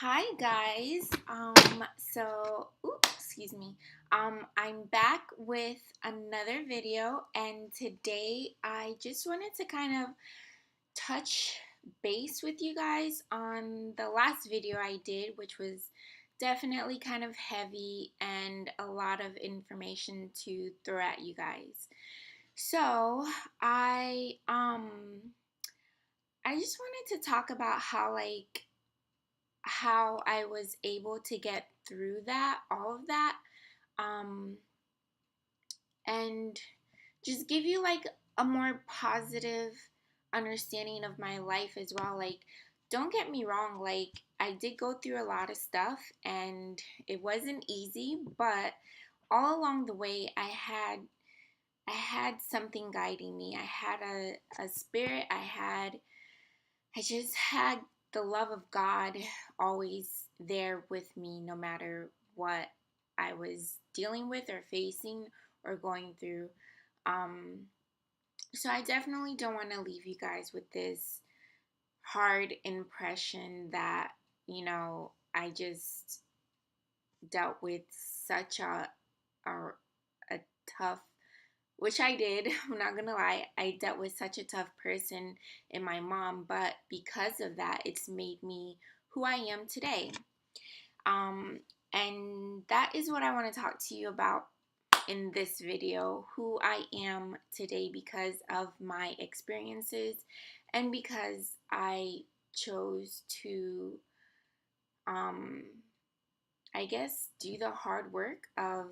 Hi guys. Excuse me. I'm back with another video, and today I just wanted to kind of touch base with you guys on the last video I did, which was definitely kind of heavy and a lot of information to throw at you guys. So, I just wanted to talk about how I was able to get through that, all of that, um, and just give you like a more positive understanding of my life as well. Like, don't get me wrong, like, I did go through a lot of stuff and it wasn't easy, but all along the way, I had something guiding me. I had a spirit. I just had the love of God always there with me, no matter what I was dealing with or facing or going through. Um, so I definitely don't want to leave you guys with this hard impression that, I just dealt with such a, a tough, which I did. I'm not gonna lie, I dealt with such a tough person in my mom, but because of that, it's made me who I am today. Um, and that is what I want to talk to you about in this video, who I am today because of my experiences and because I chose to, um, I guess, do the hard work of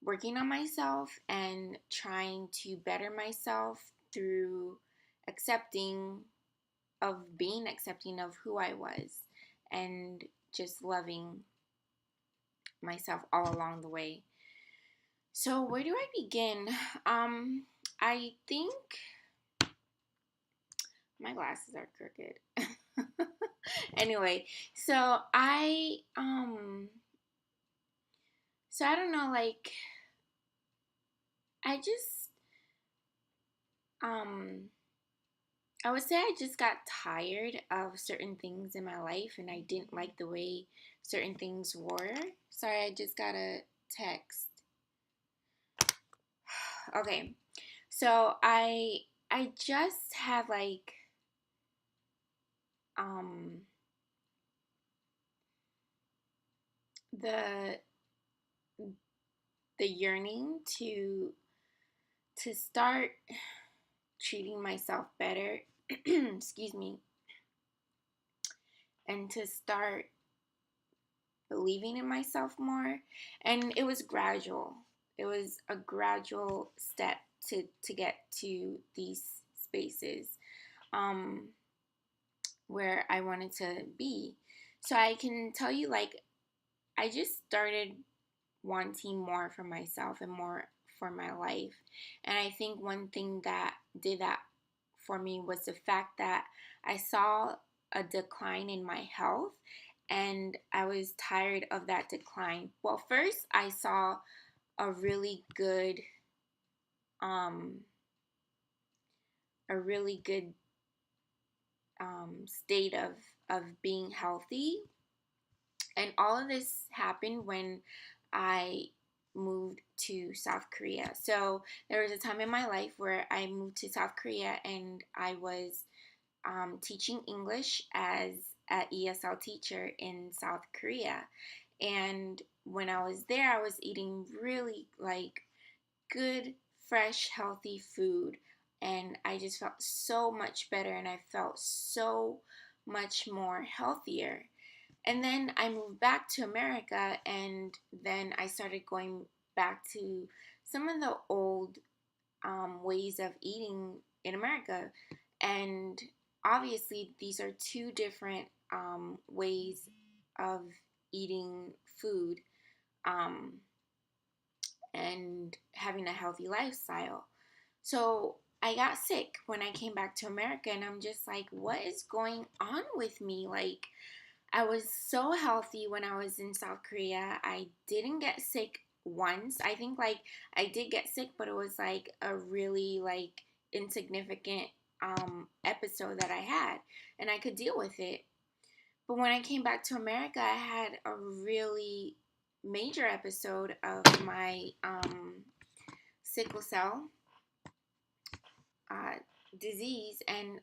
working on myself and trying to better myself through accepting being accepting of who I was and just loving myself all along the way. So where do I begin? I think my glasses are crooked. Anyway, so I don't know, like, I just um I would say I just got tired of certain things in my life and I didn't like the way certain things were. Sorry, I just got a text. Okay. So I just have like um the the yearning to start treating myself better. Excuse me. And to start believing in myself more. And it was gradual. It was a gradual step to get to these spaces um, where I wanted to be. So I can tell you, like, I just started wanting more for myself and more for my life. And I think one thing that did that for me was the fact that I saw a decline in my health and I was tired of that decline. Well, first I saw a really good um a really good state of being healthy, and all of this happened when I moved to South Korea. So there was a time in my life where I moved to South Korea and I was teaching English as an ESL teacher in South Korea. And when I was there, I was eating really like good, fresh, healthy food. And I just felt so much better and I felt so much more healthier. And then I moved back to America and then I started going back to some of the old ways of eating in America. And obviously, these are two different ways of eating food um, and having a healthy lifestyle. So I got sick when I came back to America, and I'm just like, what is going on with me? Like, I was so healthy when I was in South Korea. I didn't get sick once. I think like I did get sick, but it was like a really like insignificant episode that I had and I could deal with it. But when I came back to America, I had a really major episode of my sickle cell uh, disease, and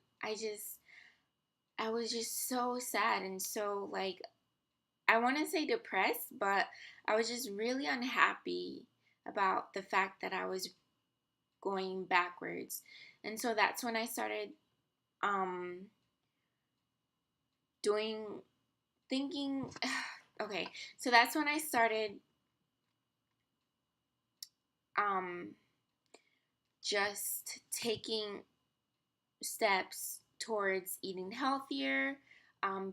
I was just so sad and so like, I want to say depressed, but I was just really unhappy about the fact that I was going backwards. And so that's when I started um doing thinking okay, so that's when I started um just taking steps towards eating healthier,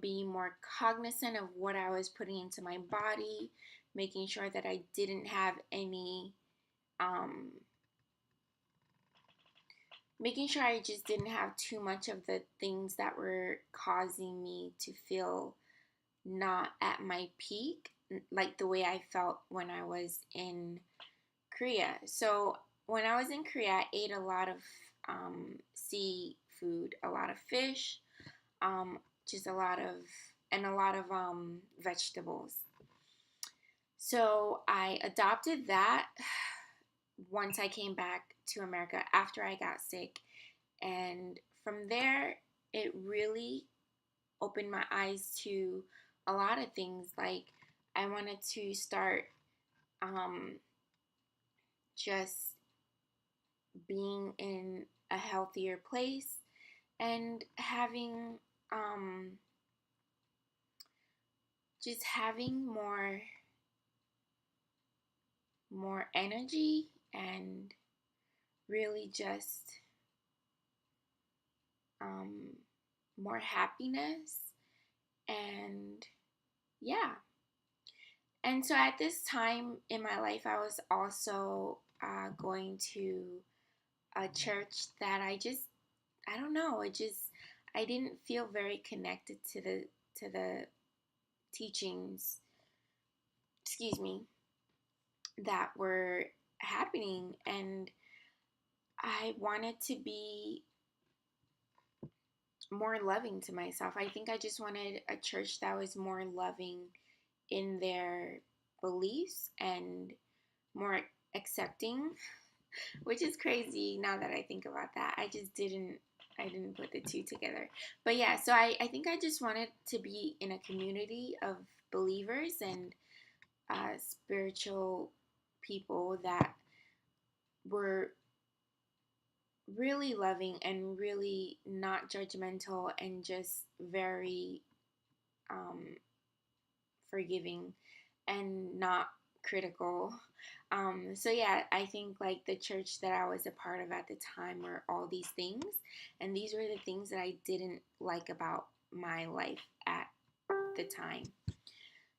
being more cognizant of what I was putting into my body, making sure that I didn't have any um making sure I just didn't have too much of the things that were causing me to feel not at my peak, like the way I felt when I was in Korea. So when I was in Korea, I ate a lot of seafood, a lot of fish, um, just a lot of vegetables. So I adopted that once I came back to America after I got sick. And from there, it really opened my eyes to a lot of things. Like, I wanted to start um, just being in a healthier place and having um, just having more energy and really just um, more happiness. And yeah. And so at this time in my life, I was also going to a church that I don't know, I didn't feel very connected to the teachings, excuse me, that were happening. And I wanted to be more loving to myself. I think I just wanted a church that was more loving in their beliefs and more accepting, which is crazy now that I think about that. I didn't put the two together. But yeah, so I think I just wanted to be in a community of believers and spiritual people that were really loving and really not judgmental and just very um, forgiving and not critical. So yeah, I think like the church that I was a part of at the time were all these things, and these were the things that I didn't like about my life at the time.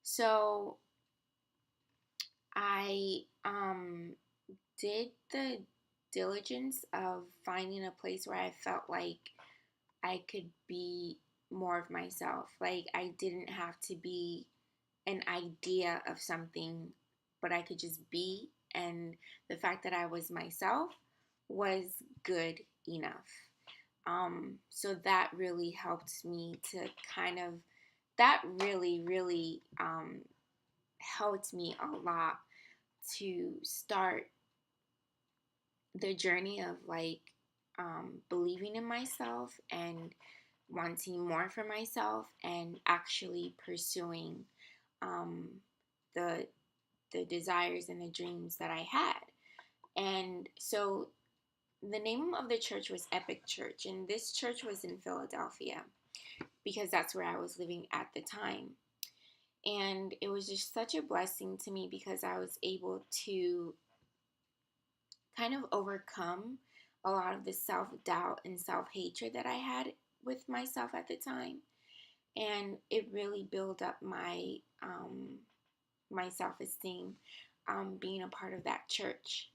So I did the diligence of finding a place where I felt like I could be more of myself. Like I didn't have to be an idea of something, but I could just be. And the fact that I was myself was good enough. So that really helped me to kind of, that really, really helped me a lot to start the journey of like believing in myself and wanting more for myself and actually pursuing um, the the desires and the dreams that I had. And so the name of the church was Epic Church, and this church was in Philadelphia because that's where I was living at the time. And it was just such a blessing to me because I was able to kind of overcome a lot of the self doubt and self hatred that I had with myself at the time. And it really built up my self esteem, being a part of that church.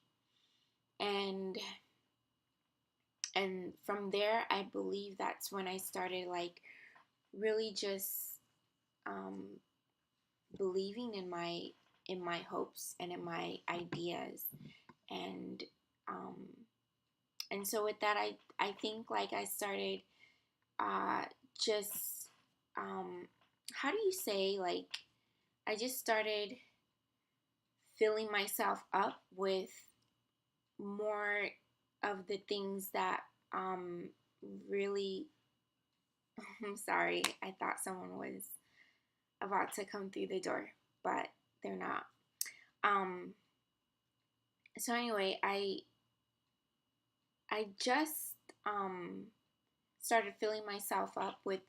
And from there, I believe that's when I started like really just um, believing in my hopes and in my ideas. And um, and so with that, I think like I started uh, just how do you say, like, I just started filling myself up with more of the things that um really I'm sorry. I thought someone was about to come through the door, but they're not. Um so anyway, I just started filling myself up with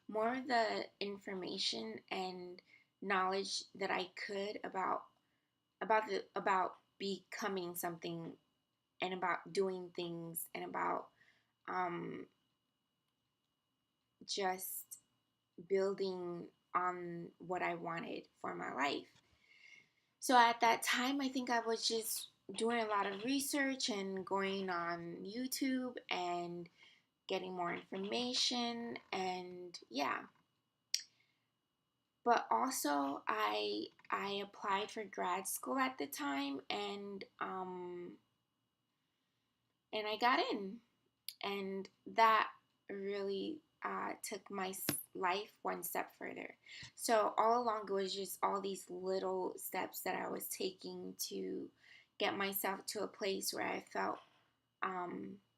more of the information and knowledge that I could about becoming something and about doing things and about um just building on what I wanted for my life. So at that time, I think I was just doing a lot of research and going on YouTube and getting more information, and yeah. But also I applied for grad school at the time, and I got in, and that really took my life one step further. So all along, it was just all these little steps that I was taking to get myself to a place where I felt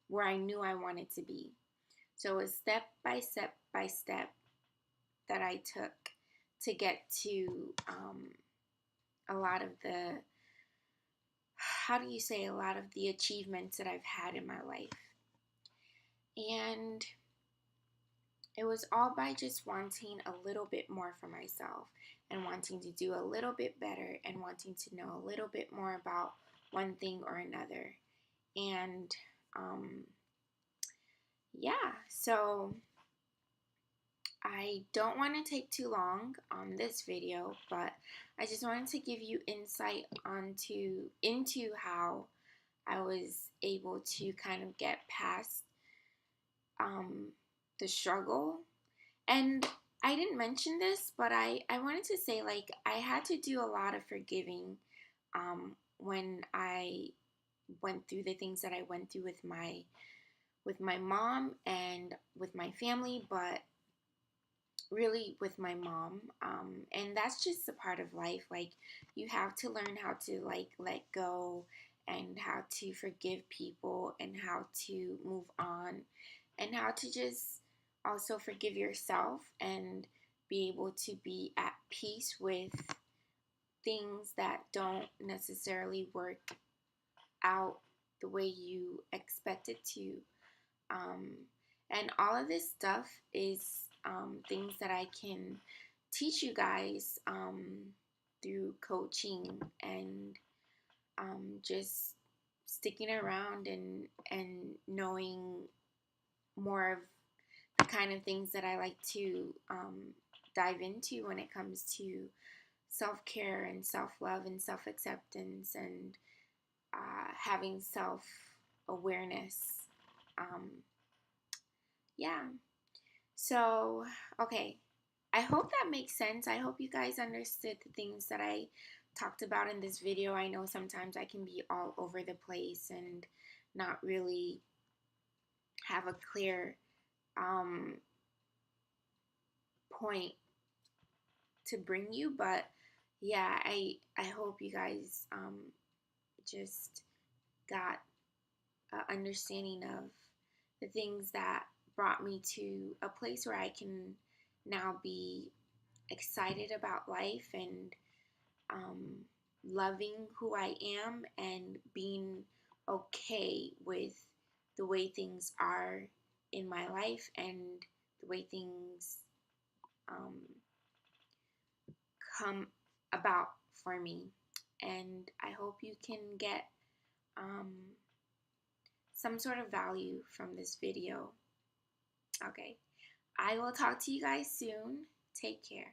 where I knew I wanted to be. So it was step by step by step that I took to get to a lot of the, how do you say, a lot of the achievements that I've had in my life. And it was all by just wanting a little bit more for myself and wanting to do a little bit better and wanting to know a little bit more about one thing or another. And yeah, so I don't want to take too long on this video, but I just wanted to give you insight into how I was able to kind of get past um, the struggle. And I didn't mention this, but I wanted to say, like, I had to do a lot of forgiving when I went through the things that I went through with my mom and with my family, but really with my mom. And that's just a part of life. Like, you have to learn how to, like, let go and how to forgive people and how to move on and how to just also forgive yourself and be able to be at peace with things that don't necessarily work out the way you expect it to. Um, and all of this stuff is things that I can teach you guys through coaching and just sticking around and knowing more of the kind of things that I like to dive into when it comes to self-care and self-love and self-acceptance and having self-awareness. Um, yeah. So, okay. I hope that makes sense. I hope you guys understood the things that I talked about in this video. I know sometimes I can be all over the place and not really have a clear um, point to bring you, but yeah, I hope you guys just got an understanding of the things that brought me to a place where I can now be excited about life and um, loving who I am and being okay with the way things are in my life and the way things um, come about for me. And I hope you can get um, some sort of value from this video. Okay, I will talk to you guys soon. Take care.